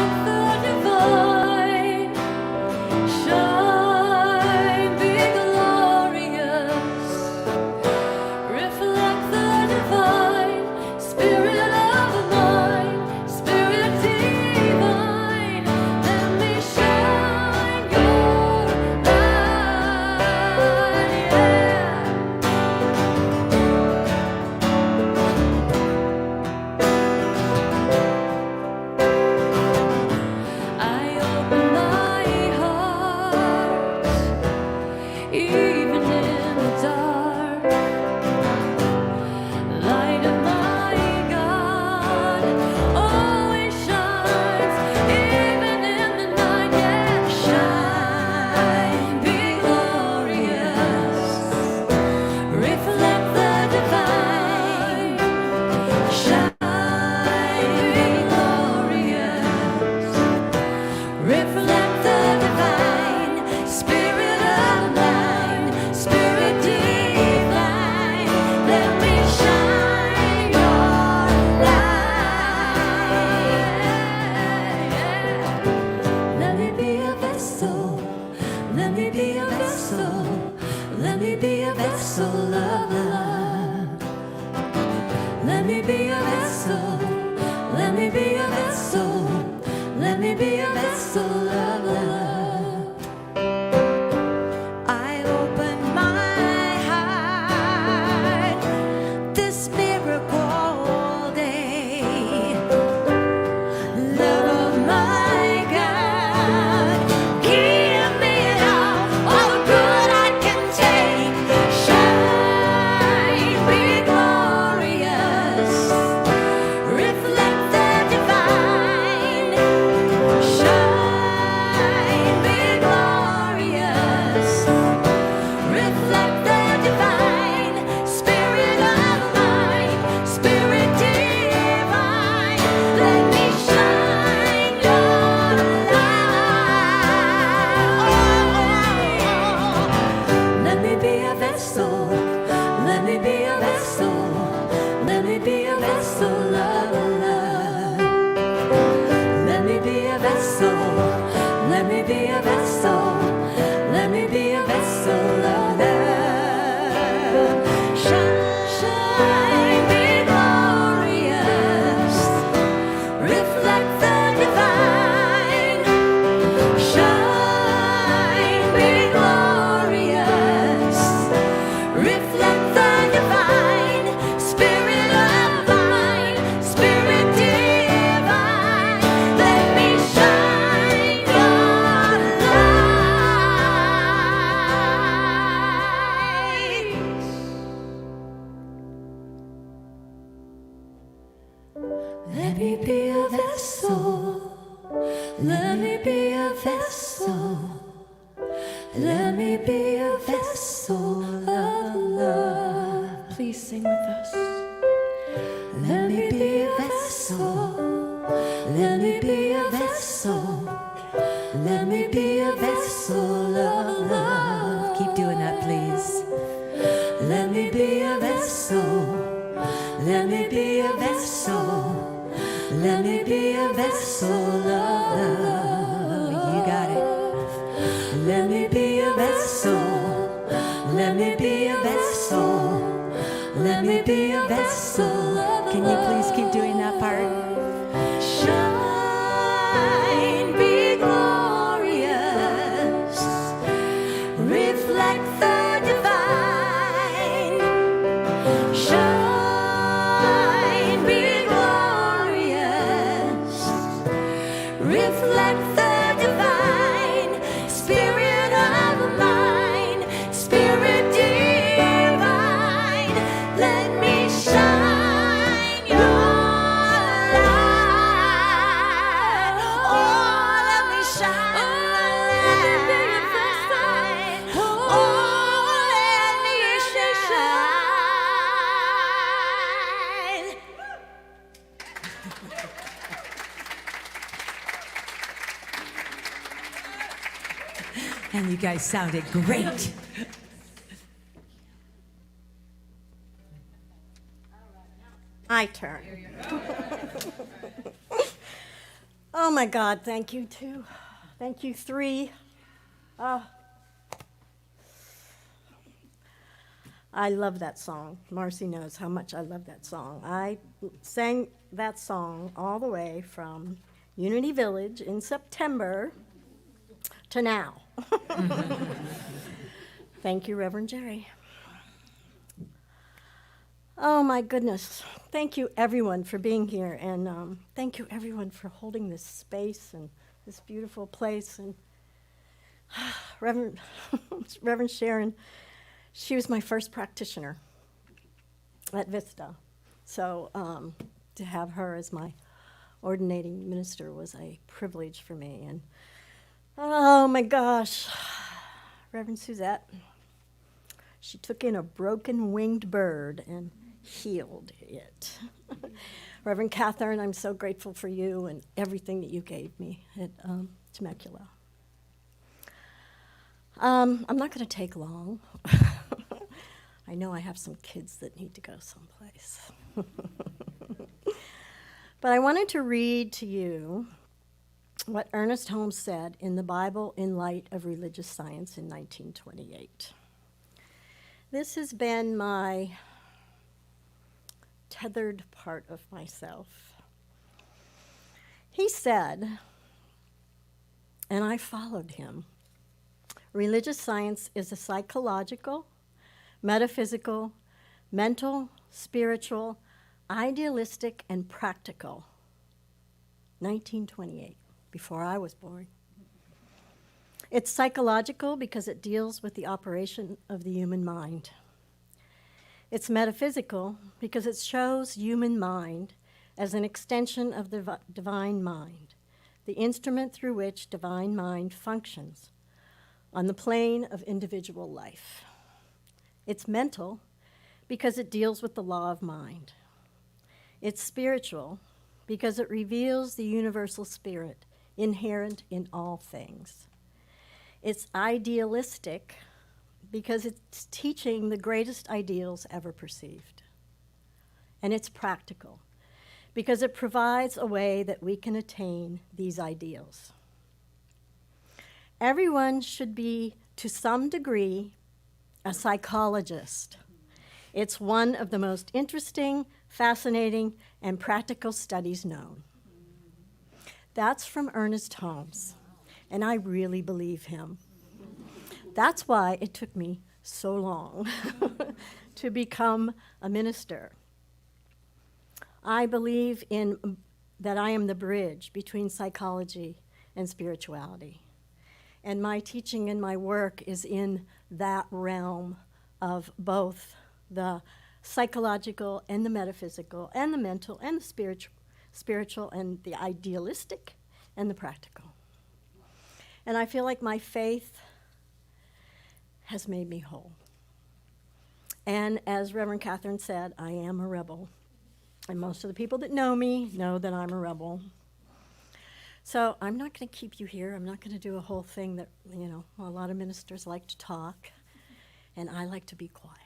Let me be a vessel. Let me be a vessel. Let me be a vessel of love. Please sing with us. Let me be a vessel. Let me be a vessel. Let me be a vessel of love. Keep doing that, please. Let me be a vessel. Let me be a vessel. Let me be a vessel of love. You got it. Let me be a vessel. Let me be a vessel. Let me be a vessel. Can you please keep doing that part? Shine, be glorious. Reflect the divine. Shine, be glorious. Reflect the divine. Spirit of mine, Spirit divine. Let me shine your light. Oh, let me shine. Oh, let me shine. And you guys sounded great. My turn. Oh my God, thank you two. Thank you three. I love that song. Marcy knows how much I love that song. I sang that song all the way from Unity Village in September to now. Thank you, Reverend Jerry. Oh my goodness. Thank you everyone for being here, and thank you everyone for holding this space and this beautiful place. And Reverend Sharon, she was my first practitioner at Vista. So to have her as my ordinating minister was a privilege for me. And oh my gosh, Reverend Suzette, she took in a broken winged bird and healed it. Reverend Catherine, I'm so grateful for you and everything that you gave me at Temecula. I'm not going to take long. I know I have some kids that need to go someplace. But I wanted to read to you what Ernest Holmes said in the Bible in Light of Religious Science in 1928. This has been my tethered part of myself. He said, and I followed him, religious science is a psychological, metaphysical, mental, spiritual, idealistic, and practical. 1928, before I was born. It's psychological because it deals with the operation of the human mind. It's metaphysical because it shows human mind as an extension of the divine mind, the instrument through which divine mind functions on the plane of individual life. It's mental because it deals with the law of mind. It's spiritual because it reveals the universal spirit inherent in all things. It's idealistic because it's teaching the greatest ideals ever perceived. And it's practical because it provides a way that we can attain these ideals. Everyone should be, to some degree, a psychologist. It's one of the most interesting, fascinating, and practical studies known. That's from Ernest Holmes, and I really believe him. That's why it took me so long to become a minister. I believe that I am the bridge between psychology and spirituality. And my teaching and my work is in that realm of both the psychological and the metaphysical and the mental and the spiritual and the idealistic and the practical. And I feel like my faith has made me whole. And as Reverend Catherine said, I am a rebel. And most of the people that know me know that I'm a rebel. So I'm not going to keep you here. I'm not going to do a whole thing that, you know, a lot of ministers like to talk, and I like to be quiet.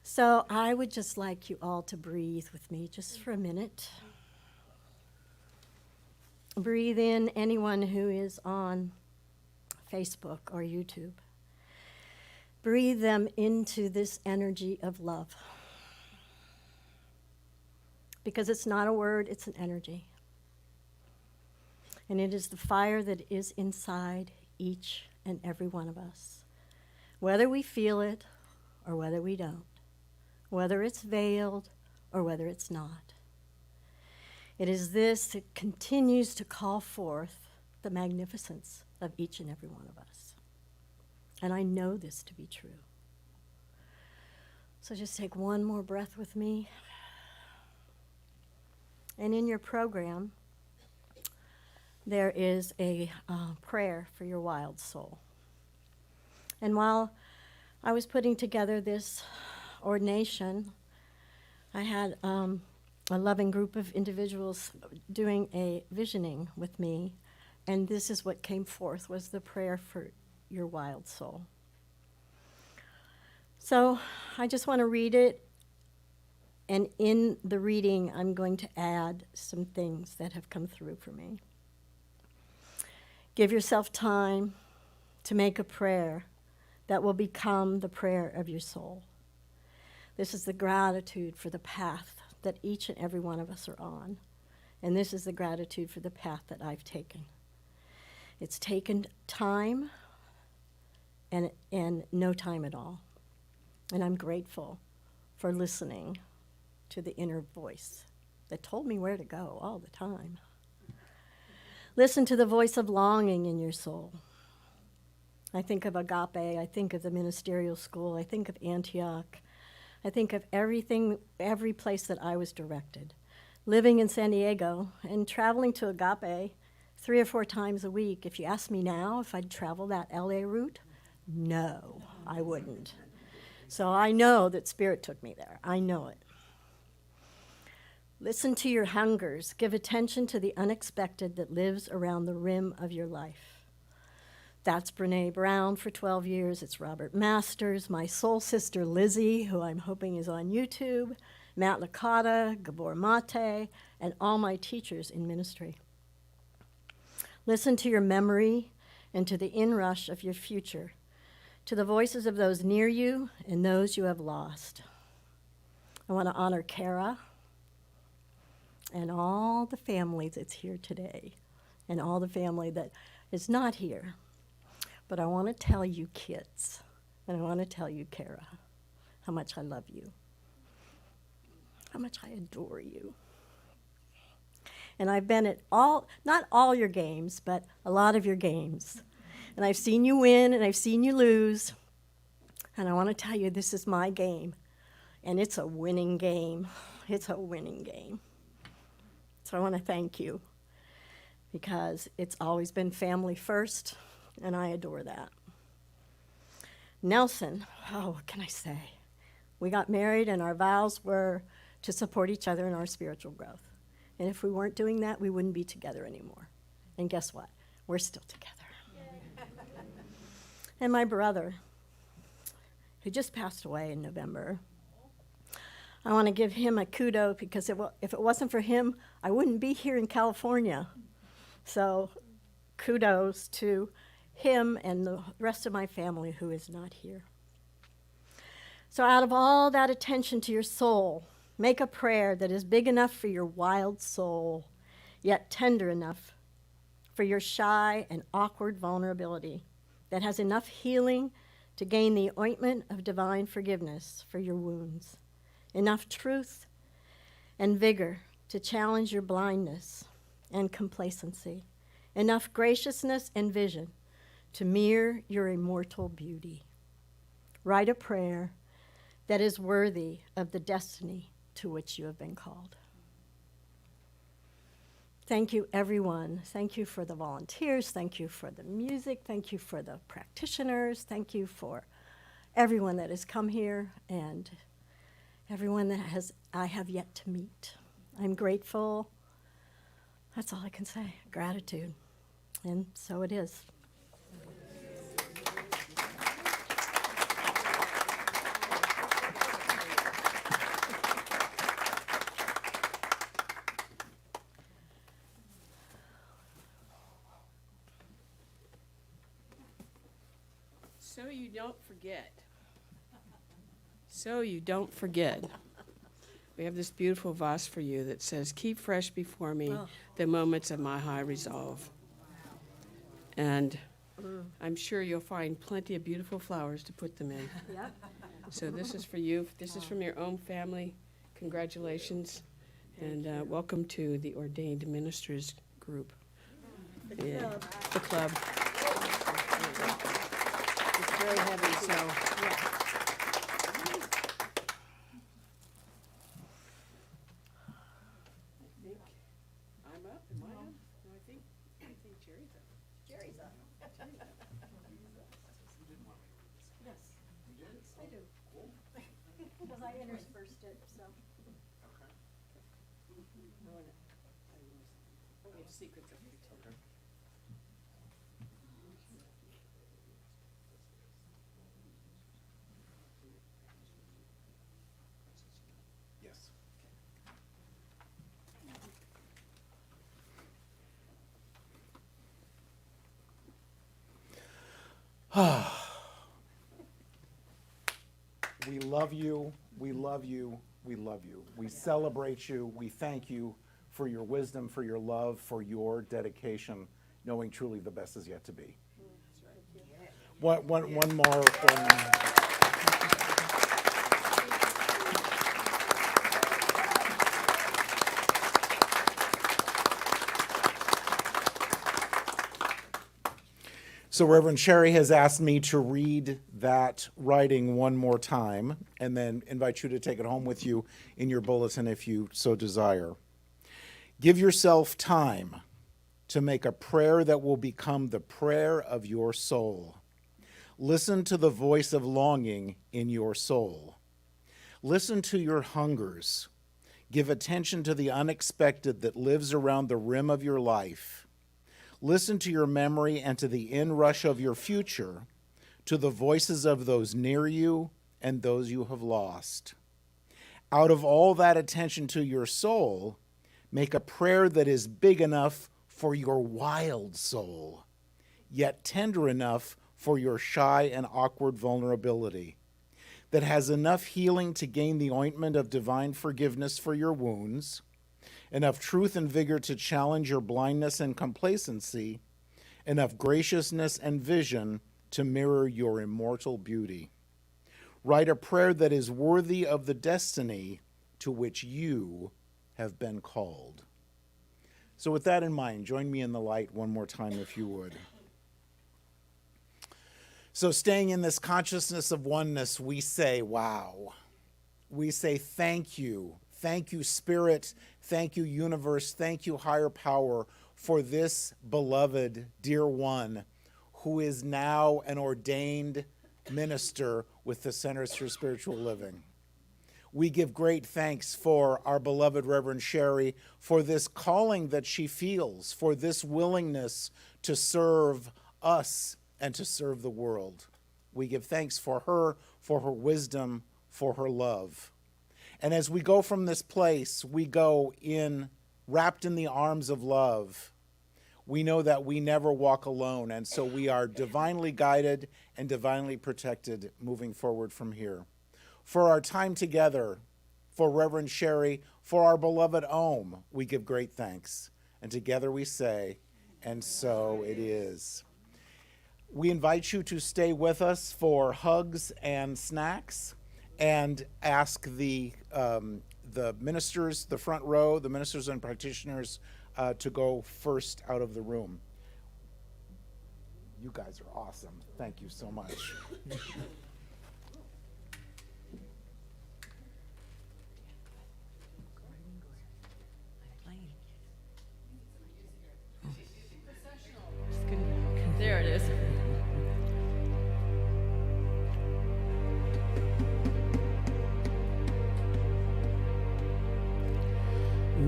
So I would just like you all to breathe with me just for a minute. Breathe in anyone who is on Facebook or YouTube. Breathe them into this energy of love. Because it's not a word, it's an energy. And it is the fire that is inside each and every one of us. Whether we feel it or whether we don't. Whether it's veiled or whether it's not. It is this that continues to call forth the magnificence of each and every one of us. And I know this to be true. So just take one more breath with me. And in your program, there is a prayer for your wild soul. And while I was putting together this ordination, I had a loving group of individuals doing a visioning with me, and this is what came forth, was the prayer for your wild soul. So I just want to read it, and in the reading, I'm going to add some things that have come through for me. Give yourself time to make a prayer that will become the prayer of your soul. This is the gratitude for the path that each and every one of us are on. And this is the gratitude for the path that I've taken. It's taken time and no time at all. And I'm grateful for listening to the inner voice that told me where to go all the time. Listen to the voice of longing in your soul. I think of Agape, I think of the ministerial school, I think of Antioch, I think of everything, every place that I was directed. Living in San Diego and traveling to Agape 3 or 4 times a week. If you ask me now if I'd travel that LA route, no, I wouldn't. So I know that Spirit took me there. I know it. Listen to your hungers. Give attention to the unexpected that lives around the rim of your life. That's Brene Brown for 12 years. It's Robert Masters, my soul sister Lizzie, who I'm hoping is on YouTube, Matt Licata, Gabor Mate, and all my teachers in ministry. Listen to your memory and to the inrush of your future, to the voices of those near you and those you have lost. I want to honor Kara and all the family that's here today and all the family that is not here. But I want to tell you kids, and I want to tell you, Kara, how much I love you, how much I adore you. And I've been at not all your games, but a lot of your games. And I've seen you win, and I've seen you lose. And I want to tell you, this is my game. And it's a winning game. It's a winning game. So I want to thank you, because it's always been family first, and I adore that. Nelson, oh, what can I say? We got married, and our vows were to support each other in our spiritual growth. And if we weren't doing that, we wouldn't be together anymore. And guess what? We're still together. And my brother, who just passed away in November, I want to give him a kudo, because if it wasn't for him, I wouldn't be here in California. So kudos to him and the rest of my family who is not here. So out of all that attention to your soul, make a prayer that is big enough for your wild soul, yet tender enough for your shy and awkward vulnerability, that has enough healing to gain the ointment of divine forgiveness for your wounds, enough truth and vigor to challenge your blindness and complacency, enough graciousness and vision to mirror your immortal beauty. Write a prayer that is worthy of the destiny to which you have been called. Thank you, everyone. Thank you for the volunteers. Thank you for the music. Thank you for the practitioners. Thank you for everyone that has come here and everyone that I have yet to meet. I'm grateful. That's all I can say, gratitude. And so it is. So you don't forget. So you don't forget. We have this beautiful vase for you that says, "Keep fresh before me the moments of my high resolve." And I'm sure you'll find plenty of beautiful flowers to put them in. Yep. So this is for you. This is from your own family. Congratulations. And welcome to the Ordained Ministers group. The club. It's very heavy, so. I'm up. Am I up? No, I think Jerry's up. Jerry's up. Yes, I do. Because I interspersed it, so. We have secrets up here too. Yes. We love you, we love you, we love you. We celebrate you, we thank you for your wisdom, for your love, for your dedication, knowing truly the best is yet to be. One more. So Reverend Shari has asked me to read that writing one more time and then invite you to take it home with you in your bulletin if you so desire. Give yourself time to make a prayer that will become the prayer of your soul. Listen to the voice of longing in your soul. Listen to your hungers. Give attention to the unexpected that lives around the rim of your life. Listen to your memory and to the inrush of your future, to the voices of those near you and those you have lost. Out of all that attention to your soul, make a prayer that is big enough for your wild soul, yet tender enough for your shy and awkward vulnerability, that has enough healing to gain the ointment of divine forgiveness for your wounds, enough truth and vigor to challenge your blindness and complacency, enough graciousness and vision to mirror your immortal beauty. Write a prayer that is worthy of the destiny to which you have been called. So with that in mind, join me in the light one more time if you would. So staying in this consciousness of oneness, we say, wow. We say thank you. Thank you, Spirit. Thank you, universe. Thank you, higher power, for this beloved, dear one, who is now an ordained minister with the Centers for Spiritual Living. We give great thanks for our beloved Reverend Shari, for this calling that she feels, for this willingness to serve us and to serve the world. We give thanks for her wisdom, for her love. And as we go from this place, we go wrapped in the arms of love. We know that we never walk alone, and so we are divinely guided and divinely protected moving forward from here. For our time together, for Reverend Shari, for our beloved Om, we give great thanks. And together we say, and so it is. We invite you to stay with us for hugs and snacks, and ask the ministers, the front row, the ministers and practitioners to go first out of the room. You guys are awesome. Thank you so much.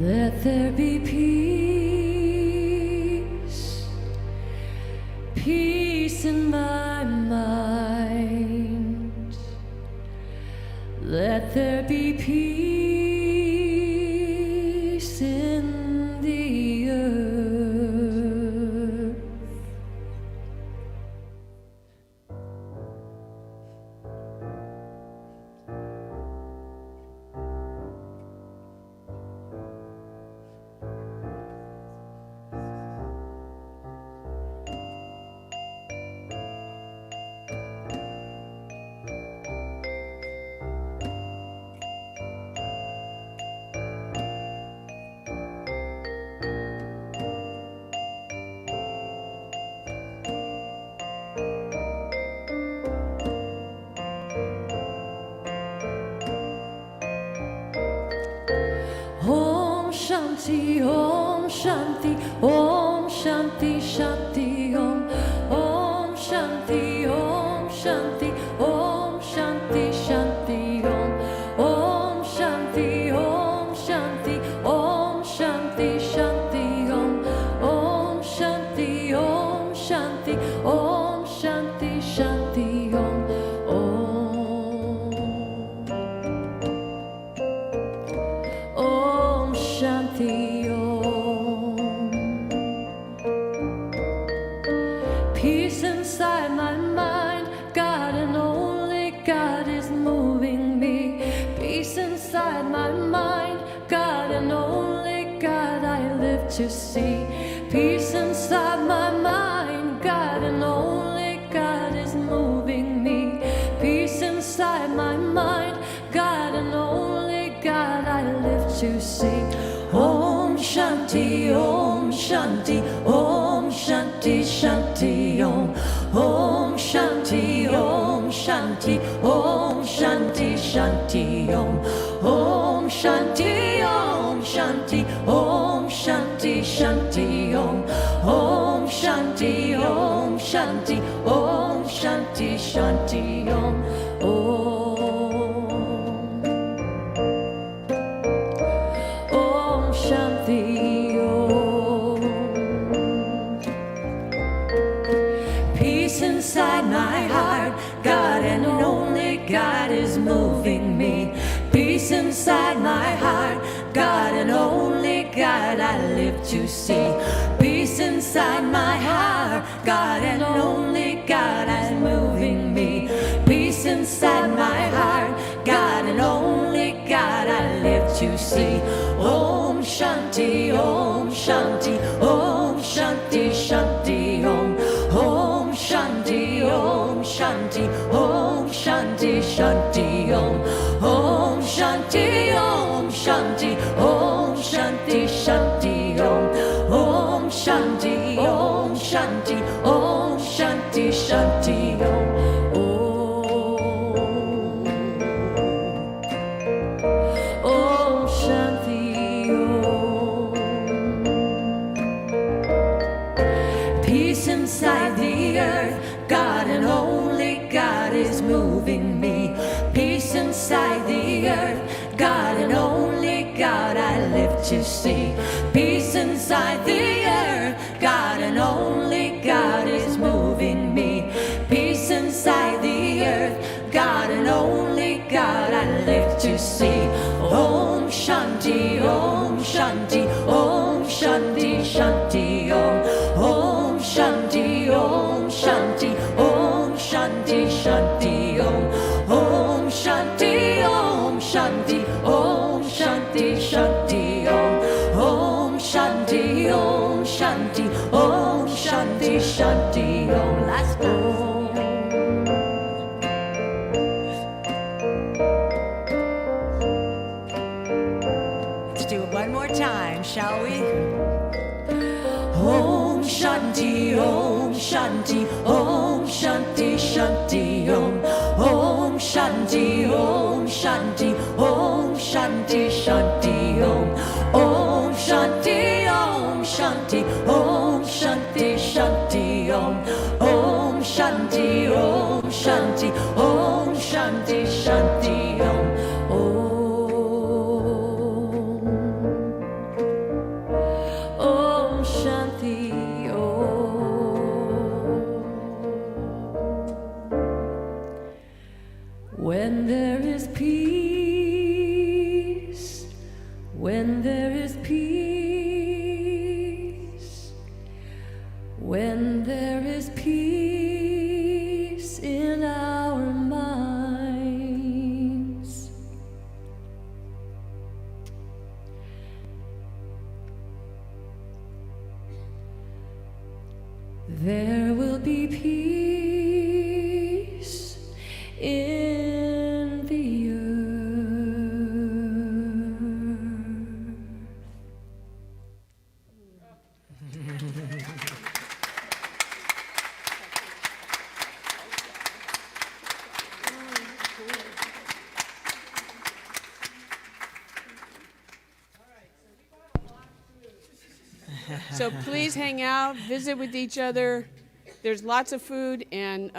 Let there be peace, peace in my mind. Let there be peace in the earth. Om Shanti, Om Shanti, Om Shanti, Shanti, Om. Om Shanti, Om Shanti, Om Shanti, Shanti, Om. Om Shanti, Om Shanti, Om Shanti, Shanti, Om. Om Shanti, Om Shanti, Om Shanti, Shanti, Om. Om Shanti Om. Peace inside my mind, God and only God is moving me. Peace inside my mind, God and only God I live to see. Peace inside my mind, God and only God is moving me. Peace inside my mind, God and only God I live to see. Om Shanti, Om Shanti, Om Shanti, Shanti, Om. Om Shanti, Om Shanti, Om Shanti, Shanti, Om. Om Shanti, Om Shanti, Om Shanti, Shanti, Om. Om Shanti, Om Shanti, Om Shanti, Shanti, Om. Om Shanti Om. Peace inside my heart, God and only God is moving me. Peace inside my heart, God and only God I live to see. Peace inside my heart, God and only God is moving me. Peace inside my heart, God and only God I live to see. Om Shanti, Om Shanti, Om Shanti, Shanti, Om. Om Shanti, Om Shanti, Om Shanti, Shanti, Om. Om Shanti, Om Shanti, Om Shanti, Shanti, Om. Om Shanti, Om Shanti, Om Shanti, Shanti, Om. Om Shanti Om. Peace inside the earth, God and only God is moving me. Peace inside the earth, God and only God I live to see. Peace inside the earth, God and only God is moving me. Peace inside the earth, God and only God I live to see. Om Shanti, Om Shanti, Om Shanti, Shanti, Om. Om Shanti, Om Shanti, Om Shanti, Shanti, Om. Om Shanti, Om Shanti, Om Shanti, Shanti, Om. Om Shanti, Om Shanti, Om Shanti, Shanti, Om. Last time. Let's do it one more time, shall we? Om Shanti, Om Shanti, Om Shanti, Shanti, Om. Om Shanti, Om Shanti, Om Shanti, Shanti, Om. Om Shanti, Om Shanti, Om Shanti, Shanti, Om. Om Shanti, Om Shanti, Om Shanti, Shanti, Om. Om. there will be peace in the earth. So please hang out, visit with each other. There's lots of food, and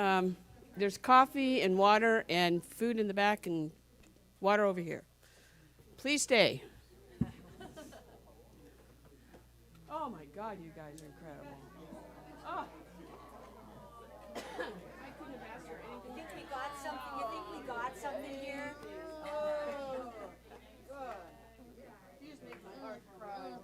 there's coffee and water and food in the back and water over here. Please stay. Oh my God, you guys are incredible. Oh. I couldn't have asked for anything. You think we got something? You think we got something here? Oh, God. You just make my heart cry.